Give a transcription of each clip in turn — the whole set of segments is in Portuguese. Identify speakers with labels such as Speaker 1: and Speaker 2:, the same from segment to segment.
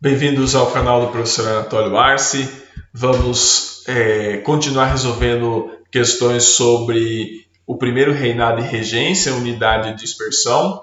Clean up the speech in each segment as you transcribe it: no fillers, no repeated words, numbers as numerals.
Speaker 1: Bem-vindos ao canal do professor Anatólio Arce. Vamos continuar resolvendo questões sobre o primeiro reinado e regência, unidade e dispersão.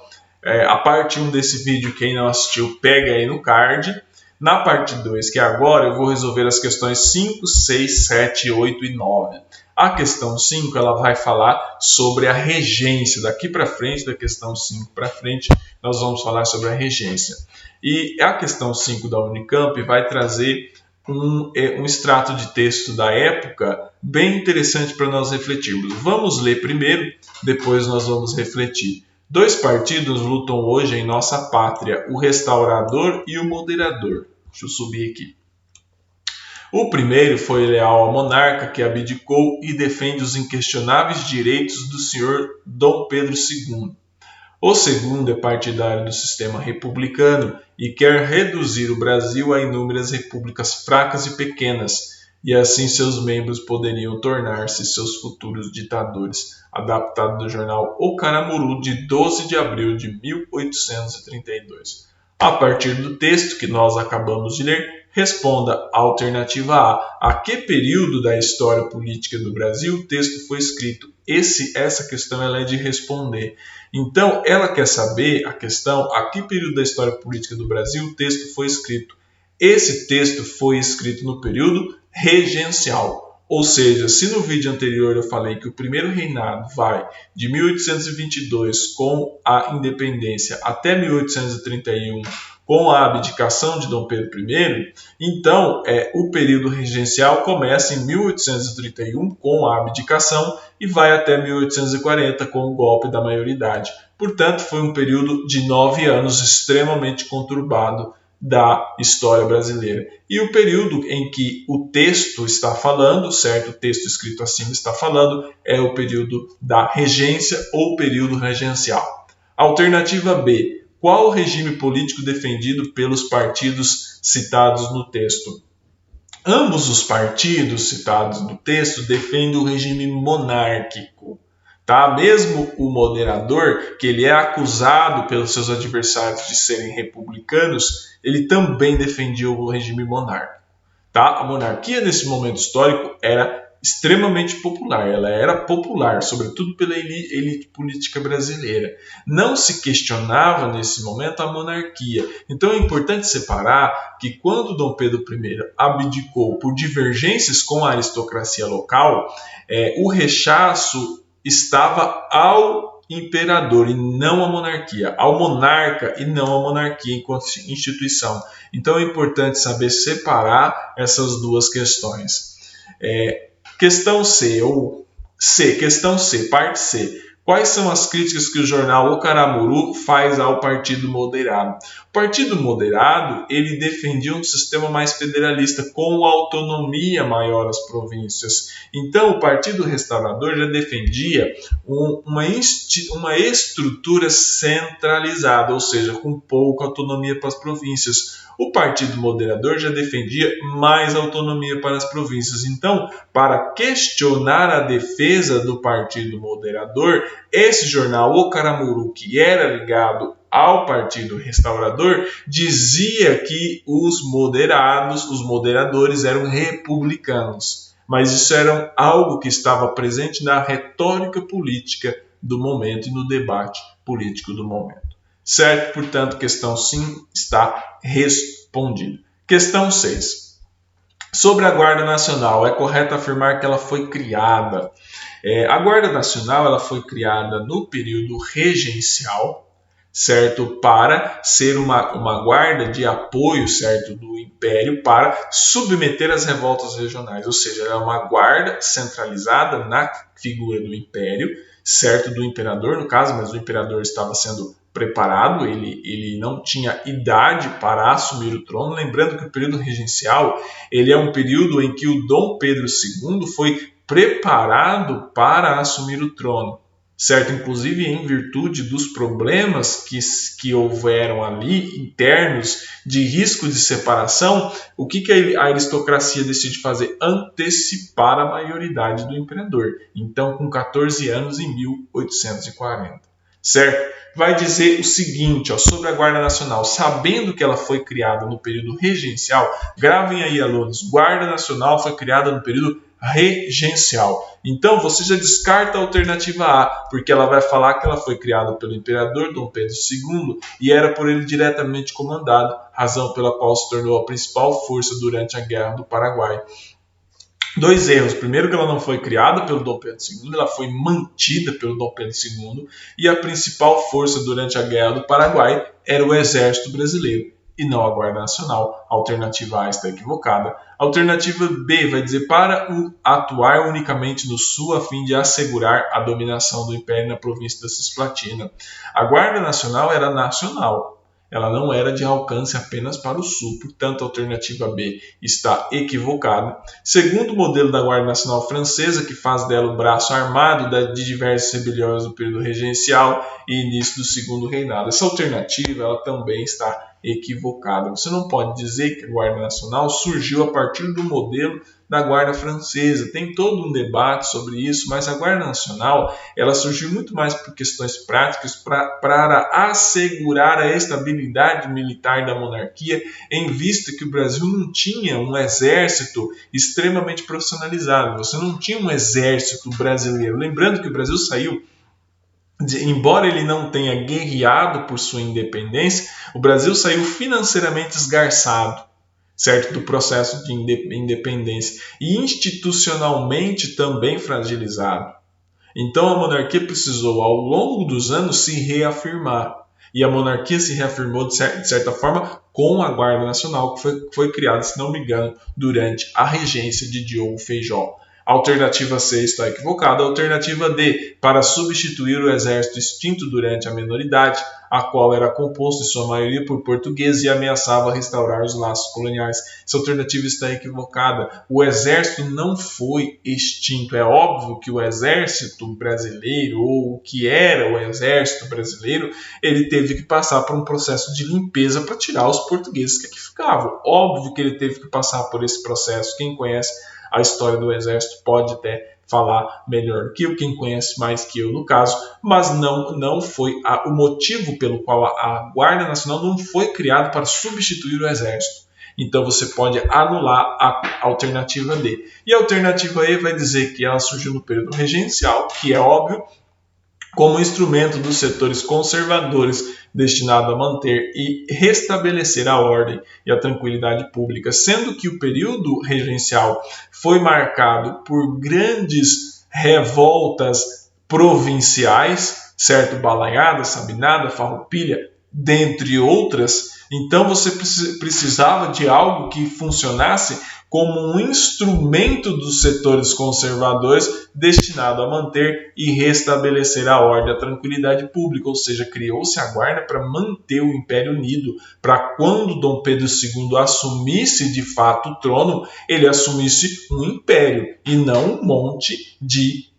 Speaker 1: A parte 1 desse vídeo, quem não assistiu, pega aí no card. Na parte 2, que é agora, eu vou resolver as questões 5, 6, 7, 8 e 9. A questão 5, ela vai falar sobre a regência. Daqui para frente, da questão 5 para frente, nós vamos falar sobre a regência. E a questão 5 da Unicamp vai trazer um extrato de texto da época bem interessante para nós refletirmos. Vamos ler primeiro, depois nós vamos refletir. Dois partidos lutam hoje em nossa pátria, o restaurador e o moderador. Deixa eu subir aqui. O primeiro foi leal ao monarca que abdicou e defende os inquestionáveis direitos do senhor Dom Pedro II. O segundo é partidário do sistema republicano e quer reduzir o Brasil a inúmeras repúblicas fracas e pequenas, e assim seus membros poderiam tornar-se seus futuros ditadores. Adaptado do jornal O Caramuru, de 12 de abril de 1832. A partir do texto que nós acabamos de ler, responda a alternativa A. A que período da história política do Brasil o texto foi escrito? Essa questão ela é de responder. Então, ela quer saber a questão a que período da história política do Brasil o texto foi escrito. Esse texto foi escrito no período regencial. Ou seja, se no vídeo anterior eu falei que o primeiro reinado vai de 1822 com a independência até 1831 com a abdicação de Dom Pedro I, então o período regencial começa em 1831 com a abdicação e vai até 1840 com o golpe da maioridade. Portanto, foi um período de 9 anos extremamente conturbado da história brasileira. E o período em que o texto está falando, certo? O texto escrito acima está falando, é o período da regência ou período regencial. Alternativa B. Qual o regime político defendido pelos partidos citados no texto? Ambos os partidos citados no texto defendem o regime monárquico. Tá? Mesmo o moderador, que ele é acusado pelos seus adversários de serem republicanos, ele também defendia o regime monárquico. Tá? A monarquia, nesse momento histórico, era extremamente popular. Ela era popular, sobretudo pela elite política brasileira. Não se questionava, nesse momento, a monarquia. Então, é importante separar que, quando Dom Pedro I abdicou por divergências com a aristocracia local, o rechaço estava ao imperador e não à monarquia, ao monarca e não à monarquia enquanto instituição. Então é importante saber separar essas duas questões. Questão C, questão C, parte C. Quais são as críticas que o jornal O Caramuru faz ao Partido Moderado? O Partido Moderado, ele defendia um sistema mais federalista, com autonomia maior às províncias. Então, o Partido Restaurador já defendia uma estrutura centralizada, ou seja, com pouca autonomia para as províncias. O Partido Moderador já defendia mais autonomia para as províncias. Então, para questionar a defesa do Partido Moderador, esse jornal O Caramuru, que era ligado ao Partido Restaurador, dizia que os moderadores eram republicanos. Mas isso era algo que estava presente na retórica política do momento e no debate político do momento. Certo? Portanto, questão 5 está respondida. Questão 6. Sobre a Guarda Nacional, é correto afirmar que ela foi criada. A Guarda Nacional ela foi criada no período regencial, certo? Para ser uma guarda de apoio, certo, do Império para submeter as revoltas regionais. Ou seja, era uma guarda centralizada na figura do Império, certo, do imperador, no caso, mas o imperador estava sendo preparado, ele não tinha idade para assumir o trono. Lembrando que o período regencial ele é um período em que o Dom Pedro II foi preparado para assumir o trono, certo? Inclusive em virtude dos problemas que houveram ali internos de risco de separação, o que a aristocracia decide fazer? Antecipar a maioridade do imperador. Então, com 14 anos, em 1840. certo? Vai dizer o seguinte, ó, sobre a Guarda Nacional, sabendo que ela foi criada no período regencial, gravem aí, alunos, Guarda Nacional foi criada no período regencial. Então, você já descarta a alternativa A, porque ela vai falar que ela foi criada pelo imperador Dom Pedro II e era por ele diretamente comandada, razão pela qual se tornou a principal força durante a Guerra do Paraguai. Dois erros. Primeiro, que ela não foi criada pelo Dom Pedro II, ela foi mantida pelo Dom Pedro II, e a principal força durante a Guerra do Paraguai era o Exército Brasileiro, e não a Guarda Nacional. A alternativa A está equivocada. A alternativa B vai dizer para atuar unicamente no Sul a fim de assegurar a dominação do Império na província da Cisplatina. A Guarda Nacional era nacional. Ela não era de alcance apenas para o Sul, portanto a alternativa B está equivocada. Segundo o modelo da Guarda Nacional Francesa, que faz dela o braço armado de diversas rebeliões do período regencial e início do Segundo Reinado. Essa alternativa ela também está equivocada. Você não pode dizer que a Guarda Nacional surgiu a partir do modelo da Guarda Francesa. Tem todo um debate sobre isso, mas a Guarda Nacional ela surgiu muito mais por questões práticas para assegurar a estabilidade militar da monarquia, em vista que o Brasil não tinha um exército extremamente profissionalizado. Você não tinha um exército brasileiro. Lembrando que o Brasil saiu, embora ele não tenha guerreado por sua independência, o Brasil saiu financeiramente esgarçado, certo, do processo de independência, e institucionalmente também fragilizado. Então a monarquia precisou, ao longo dos anos, se reafirmar. E a monarquia se reafirmou, de certa forma, com a Guarda Nacional, que foi criada, se não me engano, durante a regência de Diogo Feijó. A alternativa C está equivocada. A alternativa D, para substituir o exército extinto durante a minoridade, a qual era composto em sua maioria por portugueses e ameaçava restaurar os laços coloniais. Essa alternativa está equivocada. O exército não foi extinto. É óbvio que o exército brasileiro, ou o que era o exército brasileiro, ele teve que passar por um processo de limpeza para tirar os portugueses que aqui ficavam. Óbvio que ele teve que passar por esse processo. Quem conhece a história do exército pode até falar melhor que eu, quem conhece mais que eu no caso, mas não foi o motivo pelo qual a Guarda Nacional não foi criada para substituir o exército. Então você pode anular a alternativa D. E a alternativa E vai dizer que ela surgiu no período regencial, que é óbvio, como instrumento dos setores conservadores destinado a manter e restabelecer a ordem e a tranquilidade pública, sendo que o período regencial foi marcado por grandes revoltas provinciais, certo? Balaiada, Sabinada, Farroupilha, dentre outras. Então você precisava de algo que funcionasse como um instrumento dos setores conservadores destinado a manter e restabelecer a ordem e a tranquilidade pública, ou seja, criou-se a Guarda para manter o Império unido, para quando Dom Pedro II assumisse de fato o trono, ele assumisse um império e não um monte de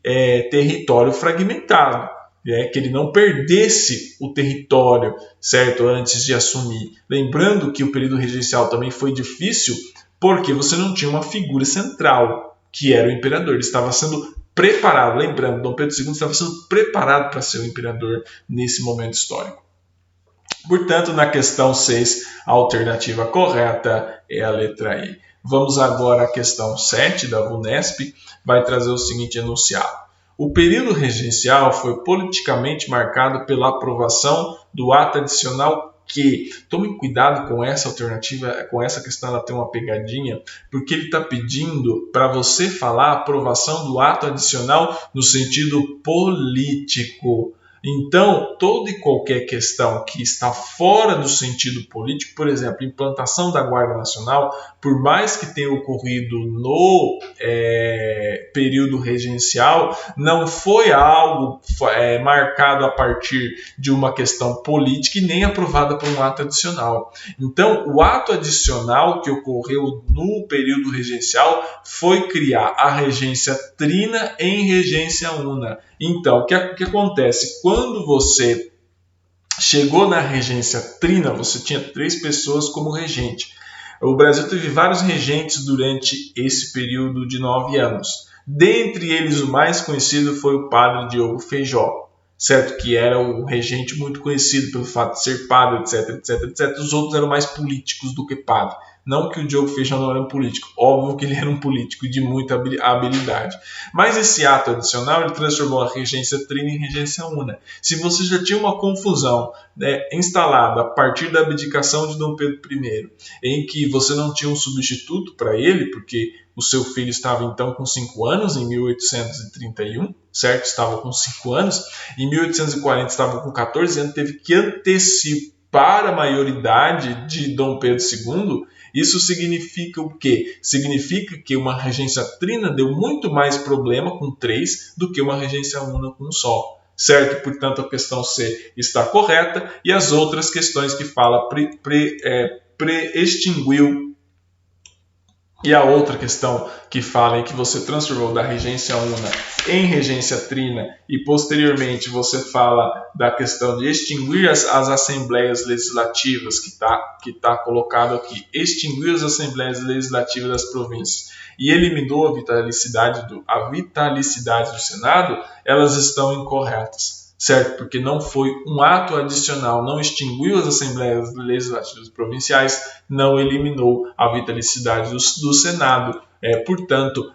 Speaker 1: território fragmentado. Que ele não perdesse o território, certo, antes de assumir. Lembrando que o período regencial também foi difícil, porque você não tinha uma figura central, que era o imperador. Ele estava sendo preparado, lembrando, Dom Pedro II estava sendo preparado para ser o imperador nesse momento histórico. Portanto, na questão 6, a alternativa correta é a letra E. Vamos agora à questão 7 da VUNESP, vai trazer o seguinte enunciado. O período regencial foi politicamente marcado pela aprovação do ato adicional que, tomem cuidado com essa alternativa, com essa questão, ela tem uma pegadinha, porque ele está pedindo para você falar a aprovação do ato adicional no sentido político. Então, toda e qualquer questão que está fora do sentido político, por exemplo, implantação da Guarda Nacional, por mais que tenha ocorrido no período regencial, não foi algo marcado a partir de uma questão política e nem aprovada por um ato adicional. Então, o ato adicional que ocorreu no período regencial foi criar a regência trina em regência una. Então, o que acontece? Quando você chegou na regência trina, você tinha 3 pessoas como regente. O Brasil teve vários regentes durante esse período de 9 anos. Dentre eles, o mais conhecido foi o padre Diogo Feijó, certo? Que era um regente muito conhecido pelo fato de ser padre, etc, etc, etc. Os outros eram mais políticos do que padre. Não que o Diogo Feijão não era um político, óbvio que ele era um político de muita habilidade. Mas esse ato adicional ele transformou a regência trina em regência una. Se você já tinha uma confusão, né, instalada a partir da abdicação de Dom Pedro I, em que você não tinha um substituto para ele, porque o seu filho estava então com 5 anos, em 1831, certo? Estava com 5 anos. Em 1840 estava com 14 anos, teve que antecipar a maioridade de Dom Pedro II. Isso significa o quê? Significa que uma regência trina deu muito mais problema com 3 do que uma regência una com um só. Certo? Portanto, a questão C está correta e as outras questões que fala extinguiu. E a outra questão que fala em que você transformou da regência una em regência trina e posteriormente você fala da questão de extinguir as assembleias legislativas, que tá colocado aqui, extinguir as assembleias legislativas das províncias e eliminou a vitalicidade do Senado, elas estão incorretas. Certo? Porque não foi um ato adicional, não extinguiu as assembleias legislativas provinciais, não eliminou a vitalicidade do Senado. Portanto,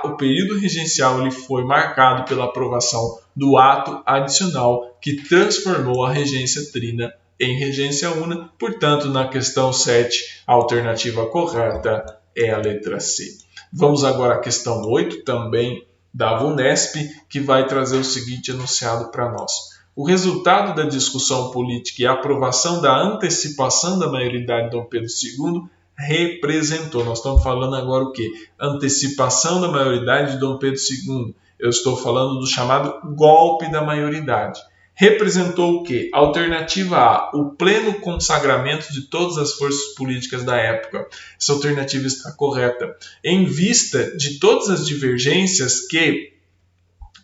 Speaker 1: o período regencial ele foi marcado pela aprovação do ato adicional que transformou a regência trina em regência una. Portanto, na questão 7, a alternativa correta é a letra C. Vamos agora à questão 8, também da VUNESP, que vai trazer o seguinte enunciado para nós. O resultado da discussão política e a aprovação da antecipação da maioridade de Dom Pedro II representou. Nós estamos falando agora o quê? Antecipação da maioridade de Dom Pedro II. Eu estou falando do chamado golpe da maioridade. Representou o quê? Alternativa A, o pleno consagramento de todas as forças políticas da época. Essa alternativa está correta. Em vista de todas as divergências que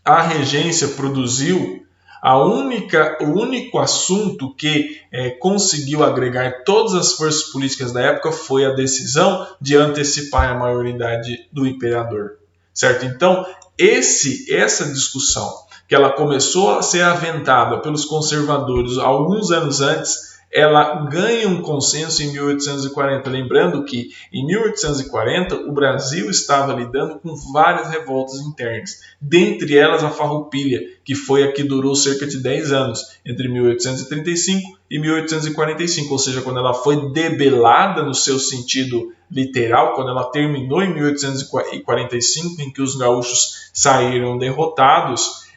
Speaker 1: a regência produziu, o único assunto que conseguiu agregar todas as forças políticas da época foi a decisão de antecipar a maioridade do imperador. Certo? Então, essa discussão, que ela começou a ser aventada pelos conservadores alguns anos antes, ela ganha um consenso em 1840. Lembrando que em 1840 o Brasil estava lidando com várias revoltas internas, dentre elas a Farroupilha, que foi a que durou cerca de 10 anos, entre 1835 e 1845, ou seja, quando ela foi debelada no seu sentido literal, quando ela terminou em 1845, em que os gaúchos saíram derrotados,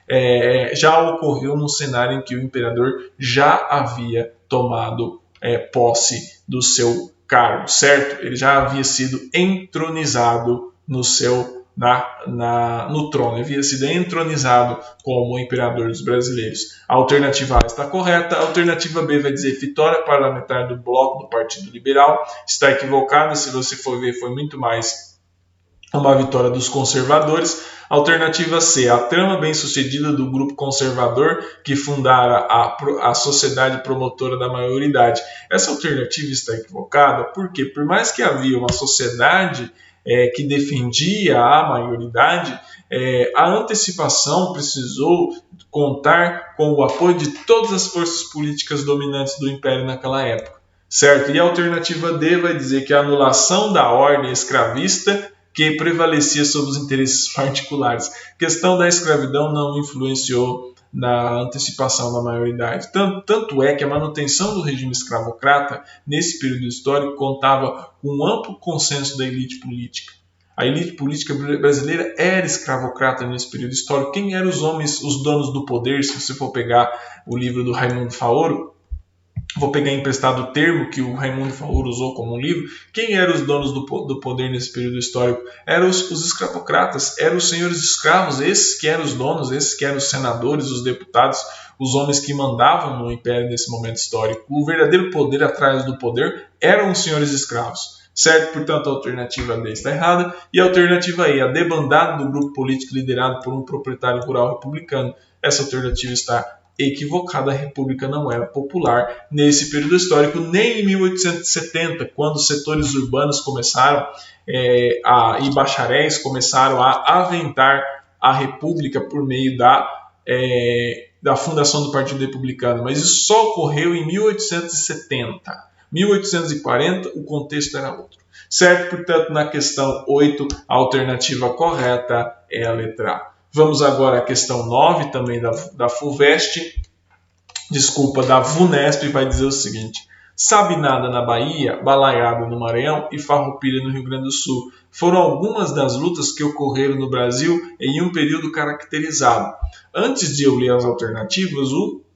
Speaker 1: já ocorreu num cenário em que o imperador já havia tomado posse do seu cargo, certo? Ele já havia sido entronizado no trono, ele havia sido entronizado como imperador dos brasileiros. A alternativa A está correta, a alternativa B vai dizer vitória parlamentar do Bloco do Partido Liberal, está equivocada, se você for ver foi muito mais uma vitória dos conservadores. Alternativa C, a trama bem-sucedida do grupo conservador que fundara a Sociedade Promotora da Maioridade. Essa alternativa está equivocada porque, por mais que havia uma sociedade que defendia a maioridade, a antecipação precisou contar com o apoio de todas as forças políticas dominantes do Império naquela época. Certo? E a alternativa D vai dizer que a anulação da ordem escravista que prevalecia sobre os interesses particulares. A questão da escravidão não influenciou na antecipação da maioridade. Tanto é que a manutenção do regime escravocrata, nesse período histórico, contava com um amplo consenso da elite política. A elite política brasileira era escravocrata nesse período histórico. Quem eram os homens, os donos do poder? Se você for pegar o livro do Raimundo Faoro, vou pegar emprestado o termo que o Raimundo Faoro usou como um livro. Quem eram os donos do poder nesse período histórico? Eram os escravocratas, eram os senhores escravos, esses que eram os donos, esses que eram os senadores, os deputados, os homens que mandavam no império nesse momento histórico. O verdadeiro poder atrás do poder eram os senhores escravos. Certo? Portanto, a alternativa D está errada. E a alternativa E, a debandada do grupo político liderado por um proprietário rural republicano. Essa alternativa está equivocada, a república não era popular nesse período histórico, nem em 1870, quando setores urbanos começaram e bacharéis começaram a aventar a república por meio da fundação do Partido Republicano, mas isso só ocorreu em 1870. 1840, o contexto era outro. Certo? Portanto, na questão 8, a alternativa correta é a letra A. Vamos agora à questão 9, também da FUVEST, da VUNESP, vai dizer o seguinte: Sabinada na Bahia, Balaiada no Maranhão e Farroupilha no Rio Grande do Sul foram algumas das lutas que ocorreram no Brasil em um período caracterizado. Antes de eu ler as alternativas,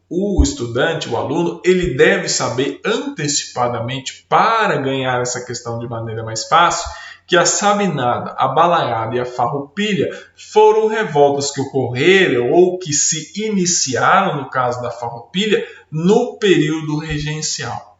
Speaker 1: o estudante, o aluno, ele deve saber antecipadamente, para ganhar essa questão de maneira mais fácil, que a Sabinada, a Balaiada e a Farroupilha foram revoltas que ocorreram ou que se iniciaram, no caso da Farroupilha, no período regencial.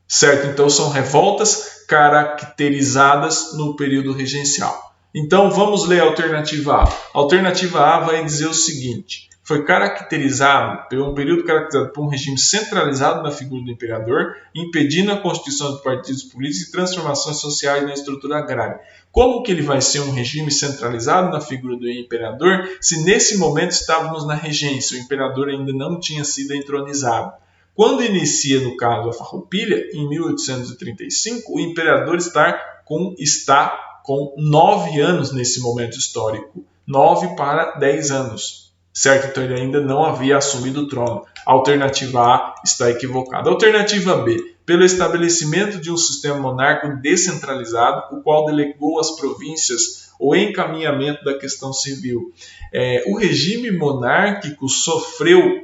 Speaker 1: Certo? Então são revoltas caracterizadas no período regencial. Então vamos ler a alternativa A. A alternativa A vai dizer o seguinte: foi caracterizado por um período caracterizado por um regime centralizado na figura do imperador, impedindo a constituição de partidos políticos e transformações sociais na estrutura agrária. Como que ele vai ser um regime centralizado na figura do imperador se nesse momento estávamos na regência, o imperador ainda não tinha sido entronizado? Quando inicia, no caso, a Farroupilha, em 1835, o imperador está com 9 anos nesse momento histórico. 9 para 10 anos. Certo? Então ele ainda não havia assumido o trono. A alternativa A está equivocada. A alternativa B: pelo estabelecimento de um sistema monárquico descentralizado, o qual delegou às províncias o encaminhamento da questão civil. O regime monárquico sofreu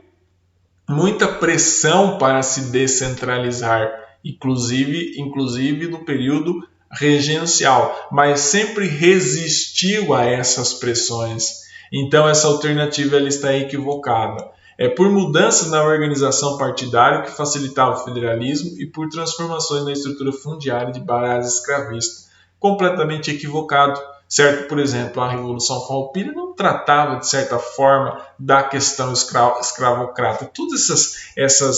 Speaker 1: muita pressão para se descentralizar, inclusive no período regencial, mas sempre resistiu a essas pressões. Então essa alternativa ela está equivocada. Por mudanças na organização partidária que facilitava o federalismo e por transformações na estrutura fundiária de base escravista. Completamente equivocado. Certo? Por exemplo, a Revolução Farroupilha não tratava, de certa forma, da questão escravocrata. Todas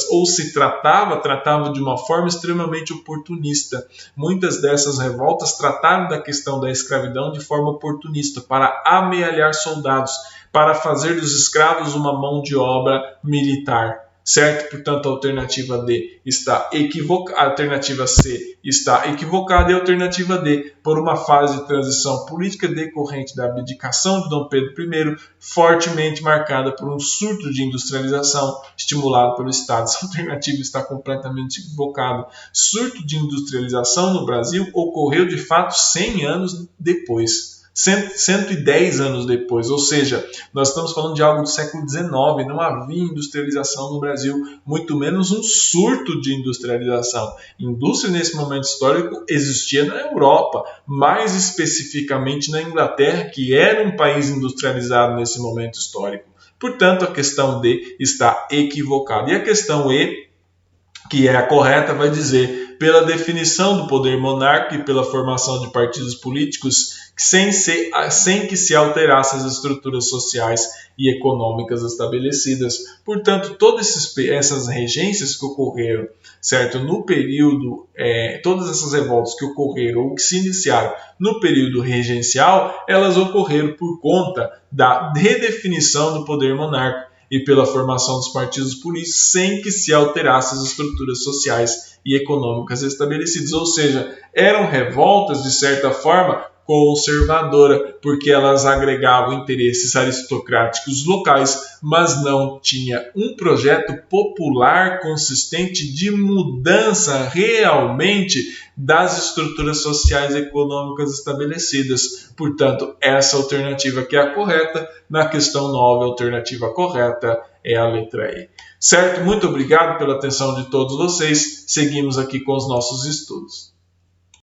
Speaker 1: ou se tratava de uma forma extremamente oportunista. Muitas dessas revoltas trataram da questão da escravidão de forma oportunista, para amealhar soldados, para fazer dos escravos uma mão de obra militar. Certo? Portanto, a alternativa D está equivocada, a alternativa C está equivocada e a alternativa D, por uma fase de transição política decorrente da abdicação de Dom Pedro I, fortemente marcada por um surto de industrialização estimulado pelo Estado. Essa alternativa está completamente equivocada. Surto de industrialização no Brasil ocorreu de fato 100 anos depois. 110 anos depois, ou seja, nós estamos falando de algo do século XIX, não havia industrialização no Brasil, muito menos um surto de industrialização. Indústria nesse momento histórico existia na Europa, mais especificamente na Inglaterra, que era um país industrializado nesse momento histórico. Portanto, a questão D está equivocada. E a questão E, que é a correta, vai dizer: pela definição do poder monárquico e pela formação de partidos políticos sem que se alterassem as estruturas sociais e econômicas estabelecidas. Portanto, todas essas regências que ocorreram, certo, no período, todas essas revoltas que ocorreram ou que se iniciaram no período regencial, elas ocorreram por conta da redefinição do poder monárquico e pela formação dos partidos políticos sem que se alterassem as estruturas sociais e econômicas estabelecidas. Ou seja, eram revoltas, de certa forma, conservadora, porque elas agregavam interesses aristocráticos locais, mas não tinha um projeto popular consistente de mudança realmente das estruturas sociais e econômicas estabelecidas. Portanto, essa alternativa que é a correta, na questão 9, a alternativa correta é a letra E. Certo? Muito obrigado pela atenção de todos vocês. Seguimos aqui com os nossos estudos.